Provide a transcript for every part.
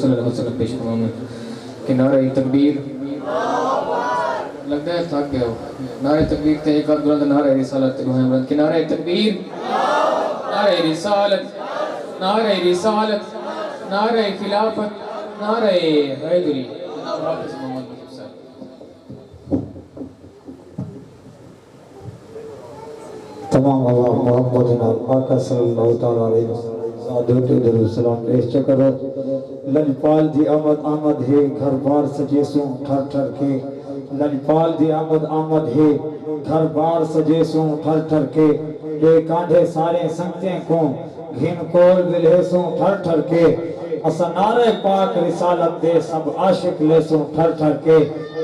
صلی اللہ علیہ وسلم پیش فرمائیں کہ نعرہ تکبیر لگتا ہے تھک گیا ہو نعرہ تکبیر تے ایک بلند نعرہ رسالت بلند کہ نعرہ تکبیر نعرہ رسالت نعرہ رسالت نعرہ خلافت نعرہ حیدری جناب حافظ محمد مجید صاحب تمام اللہ محمد جناب آقا صلی اللہ تعالیٰ علیہ وسلم سادوٹی در السلام پیش چکر لجپال دی آمد ہے گھر بار سجیسوں ٹھر ٹھر کے لجپال دی آمد ہے گھر بار سجیسوں ٹھر ٹھر کے لے کانڈے سارے سنگتیں کو گھن کول بلحسوں ٹھر ٹھر کے اسا نعرہ پاک رسالت دے سب عاشق لیسوں ٹھر ٹھر کے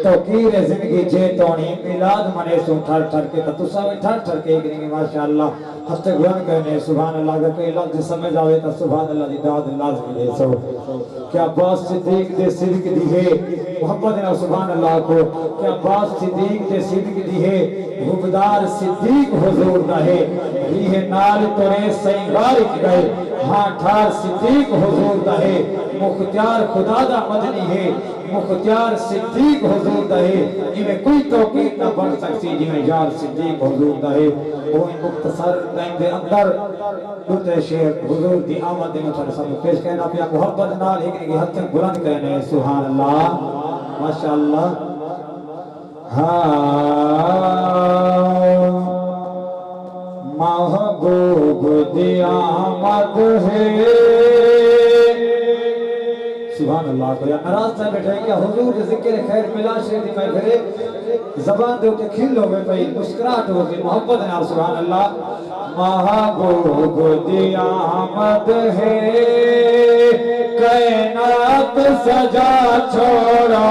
توقیر زندگی جیتونی میلاد منے سوں ٹھر ٹھر کے تو سب ٹھر ٹھر کے گریں ماشاءاللہ ہستے گرن کرنے سبحان اللہ اگر کوئی لفظ سمجھ آوے تو سبحان اللہ دی داد لازم لے سو کیا عباس صدیق دے صدق دی ہے محبت نے سبحان اللہ کو کیا عباس صدیق دے صدق دی ہے حبدار صدیق حضور دا ہے ریہ نال توڑے سینگار گئے ہاں ٹھار صدیق حضور دا ہے مختیار خدا دا مدنی ہے مختیار صدیق حضور دا ہے انہیں کوئی توقید نہ بن سکتی جنہیں یار صدیق حضور دا ہے وہ ان مختصر ٹائم دے اندر دوتے شیخ حضور دی آمد دے مطلب سب پیش کہنا پیا محبت نال ایک نگی حد تک بلند کہنے سبحان اللہ ماشاءاللہ محبوب دی آمد ہے سبحان اللہ کو یا نراز سے بیٹھے کیا حضور ذکر خیر ملا شیر دی محفلے زبان دے کے کھل ہو گئے پئی مسکراہٹ ہو گئی محبت ہے سبحان اللہ محبوب دی آمد ہے کائنات سجا چھوڑا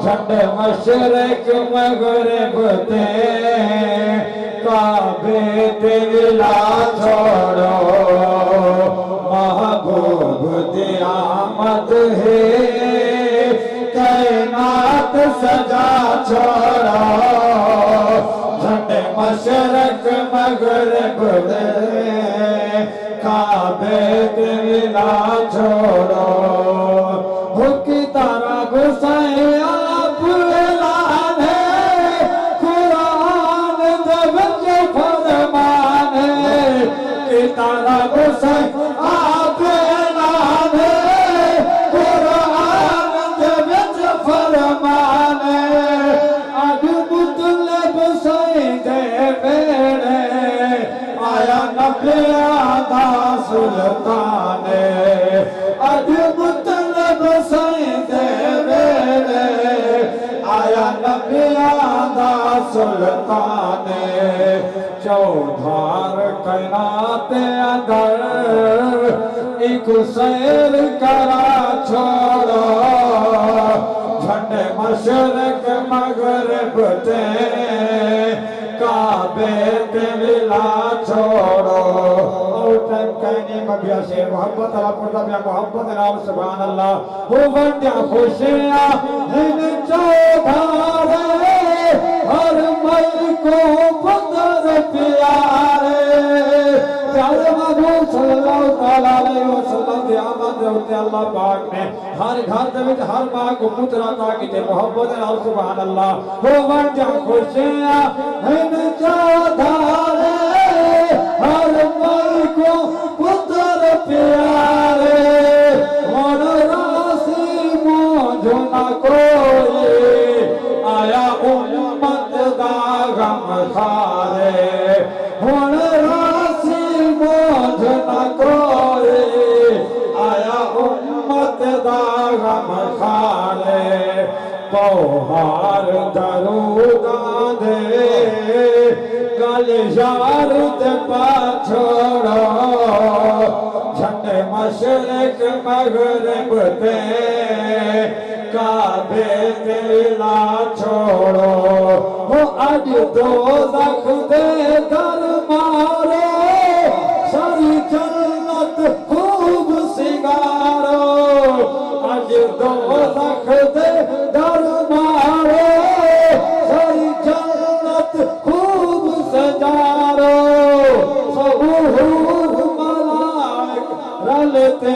جھنڈ مشرق مغرب تے کعبے تے ولا چھوڑو محبوب دی آمد ہے کائنات سجا چھوڑا جھنڈ مشرق مغرب تے کعبے تے ولا چھوڑو حکی تارا گسائے آپ اعلان ہے قرآن دے وچ فرمان ہے کہ تارا گسائے آپ اعلان ہے قرآن دے وچ فرمان ہے اج مطلب سائیں دے بیڑے آیا نبیاں دا سلطان ہے اج مطلب سائیں دے بیڑے آیا نبیاں دا سلطان ہے چودھار کائنات اندر ایک سیر کرا چھوڑو جھنڈ مشرق مغرب تے کعبے تے ولا چھوڑو اور ٹائم کہنے مبیا سے محبت اللہ پڑھتا بیا محبت نام سبحان اللہ ہو بندیا خوشیاں ان چودھارے ہر مل کو پتر پیارے پیارے محبوب صلی اللہ علیہ وسلم دی آمد ہوتے اللہ پاک نے ہر گھر دے وچ ہر ماں کو پتر عطا کیتے محبت نال سبحان اللہ ہو بندیا خوشیاں ان چودھارے ہر مل کو پتر پیارے ہن راسی موجھ نہ کوئی آیا امت دا غم خارے ہن راسی موجھ نہ کوئی آیا امت دا غم خارے پوہار دروداں دے گل یار تے پاچھوڑو جھنڈ مشرق مغرب تے کعبے تے ولا چھوڑو وہ اج دوزخ دے در مارے ساری جنت خوب سنگارو اج دوزخ دے در مارے ساری جنت خوب سجارو سب حور ملائک رلتے